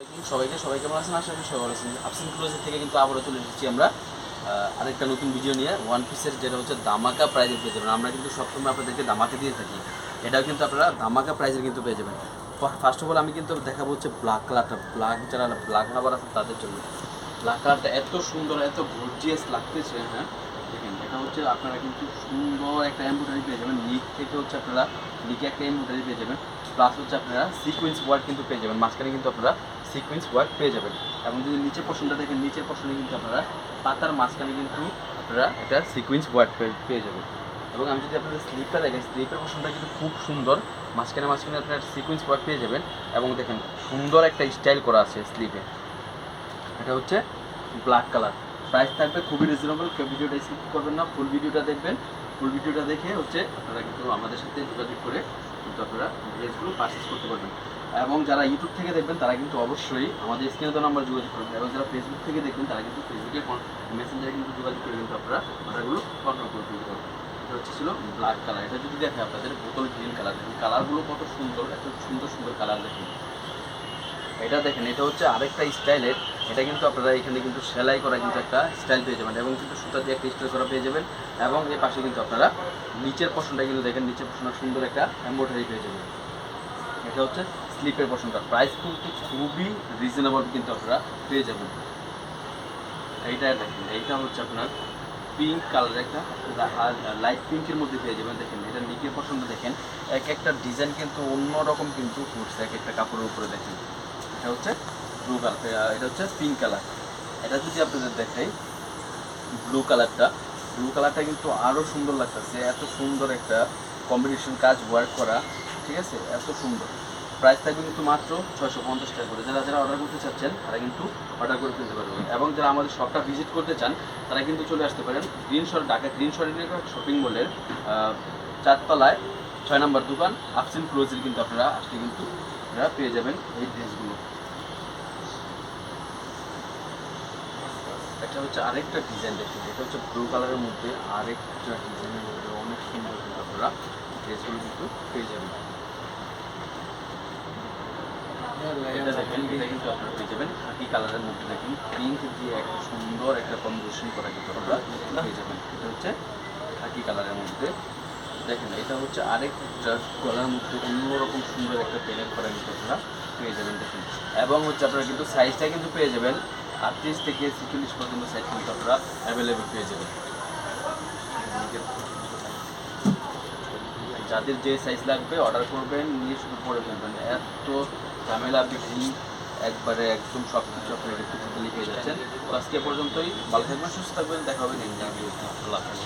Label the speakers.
Speaker 1: সবাইকে কেমন আছেন? আশা করি সবাই ভালো আছেন। আফসিন ক্লোজের থেকে কিন্তু আবারও চলে এসেছি আমরা আরেকটা নতুন ভিডিও নিয়ে। ওয়ান পিসের যেটা হচ্ছে ধামাকা প্রাইজের পেয়ে যাবেন। আমরা কিন্তু সবসময় আপনাদেরকে ধামাকা দিয়ে থাকি, এটাও কিন্তু আপনারা ধামাকা প্রাইজের কিন্তু পেয়ে যাবেন। ফার্স্ট অফ অল আমি কিন্তু দেখাবো হচ্ছে ব্ল্যাক কালারটা। যারা ব্ল্যাক লাভার আছে তাদের জন্য ব্ল্যাক কালারটা এত সুন্দর, এত গর্জিয়াস লাগতেছে। হ্যাঁ দেখেন, এটা হচ্ছে আপনারা কিন্তু সুন্দর একটা এমব্রয়ডারি পেয়ে যাবেন। নিক থেকে হচ্ছে আপনারা নিকে একটা এমব্রয়ডারি পেয়ে যাবেন, প্লাস হচ্ছে আপনারা সিকোয়েন্স ওয়ার্ক কিন্তু পেয়ে যাবেন। মাঝখানে কিন্তু আপনারা সিকোয়েন্স ওয়ার্ক পেয়ে যাবেন। এবং যদি নিচের পোর্শনটা দেখেন, নিচের পোর্শনে কিন্তু আপনারা পাতার মাঝখানে কিন্তু আপনারা একটা সিকোয়েন্স ওয়ার্ক পেয়ে যাবেন। এবং আমি যদি আপনাদের স্লিপটা দেখেন, স্লিপের পোর্শনটা কিন্তু খুব সুন্দর, মাঝখানে আপনার সিকোয়েন্স ওয়ার্ক পেয়ে যাবেন। এবং দেখেন সুন্দর একটা স্টাইল করা আছে স্লিপে। এটা হচ্ছে ব্ল্যাক কালার। প্রাইস থাকবে খুবই রিজনেবল। কেউ ভিডিওটা স্কিপ করবেন না, ফুল ভিডিওটা দেখবেন। ফুল ভিডিওটা দেখে হচ্ছে আপনারা কিন্তু আমাদের সাথে যোগাযোগ করে কিন্তু আপনারা ড্রেসগুলো পারচেস করতে পারবেন। এবং যারা ইউটিউব থেকে দেখবেন তারা কিন্তু অবশ্যই আমাদের স্ক্রিনে তো নাম্বার যোগাযোগ করবেন। এবং যারা ফেসবুক থেকে দেখবেন তারা কিন্তু ফেসবুকে মেসেঞ্জারে কিন্তু যোগাযোগ করে কিন্তু আপনারা অর্ডারগুলো কনফার্ম করে ফেলতে পারবেন। এটা হচ্ছে ছিল ব্ল্যাক কালার। এটা যদি দেখে আপনাদের বোতল গ্রিন কালার, দেখুন কালারগুলো কত সুন্দর, এত সুন্দর সুন্দর কালার দেখুন। এটা দেখেন, এটা হচ্ছে আরেকটা স্টাইলের। এটা কিন্তু আপনারা এখানে কিন্তু সেলাই করা কিন্তু একটা স্টাইল পেয়ে যাবেন, এবং কিন্তু সুতা দিয়ে একটা স্টাইল করা পেয়ে যাবেন। এবং এর পাশে কিন্তু আপনারা নিচের পোর্শনটা কিন্তু দেখেন, নিচের পোর্শনটা সুন্দর একটা এমব্রয়ডারি পেয়ে যাবেন। এটা হচ্ছে স্লিপের পোর্শনটা। প্রাইস কিন্তু খুবই রিজনেবল কিন্তু আপনারা পেয়ে যাবেন। এইটা দেখেন, এইটা হচ্ছে আপনার পিঙ্ক কালার, একটা লাইট পিঙ্কের মধ্যে পেয়ে যাবেন। দেখেন এটা নিচের পোর্শনটা দেখেন, এক একটা ডিজাইন কিন্তু অন্যরকম কিন্তু ফুটছে এক একটা কাপড়ের উপরে। দেখেন এটা হচ্ছে ব্লু কালার, এটা হচ্ছে পিঙ্ক কালার। এটা যদি আপনাদের দেখাই ব্লু কালারটা কিন্তু আরও সুন্দর লাগতেছে। এত সুন্দর একটা কম্বিনেশন কাজ ওয়ার্ক করা, ঠিক আছে, এত সুন্দর। প্রাইস থাকবে কিন্তু মাত্র 650 টাকা করে। যারা যারা অর্ডার করতে চাচ্ছেন তারা কিন্তু অর্ডার করে ফেলতে পারবেন। এবং যারা আমাদের শপটা ভিজিট করতে চান তারা কিন্তু চলে আসতে পারেন ঢাকা গ্রিন শপিং মলের 4 তলায় 6 নম্বর দোকান আফসিন ক্লোজের কিন্তু আপনারা আসলে কিন্তু আপনারা পেয়ে যাবেন এই ড্রেসগুলো। এটা হচ্ছে আরেকটা ডিজাইন। দেখুন এটা হচ্ছে ব্লু কালারের মধ্যে আরেকটা ডিজাইনের মধ্যে অনেক সুন্দর কিন্তু আপনারা ড্রেসগুলো কিন্তু পেয়ে যাবেন। এটা দেখেন, এটা কিন্তু আপনারা পেয়ে যাবেন খাকি কালারের মধ্যে। দেখেন পিঙ্ক দিয়ে একটা সুন্দর একটা কম্বিনেশন করা কিন্তু আপনারা পেয়ে যাবেন। এটা হচ্ছে খাকি কালারের মধ্যে। দেখেন এটা হচ্ছে আরেকটা গলার মধ্যে অন্যরকম সুন্দর একটা পেনের করা কিন্তু আপনারা পেয়ে যাবেন। দেখুন এবং হচ্ছে আপনারা কিন্তু সাইজটা কিন্তু পেয়ে যাবেন 38 থেকে 46 পর্যন্ত সাইজ কিন্তু আপনারা অ্যাভেলেবেল পেয়ে যাবেন। যাদের যে সাইজ লাগবে অর্ডার করবেন, নিয়ে শুধু পরে ফেলবেন। এত ঝামেলা বিক্রি একবারে একদম সব কিছু আপনারা একটু পেয়ে যাচ্ছেন। তো আজকে পর্যন্তই। ভালো থাকবেন, সুস্থ থাকবেন, দেখা হবে নেক্সট ভিডিওতে। আল্লাহ হাফেজ।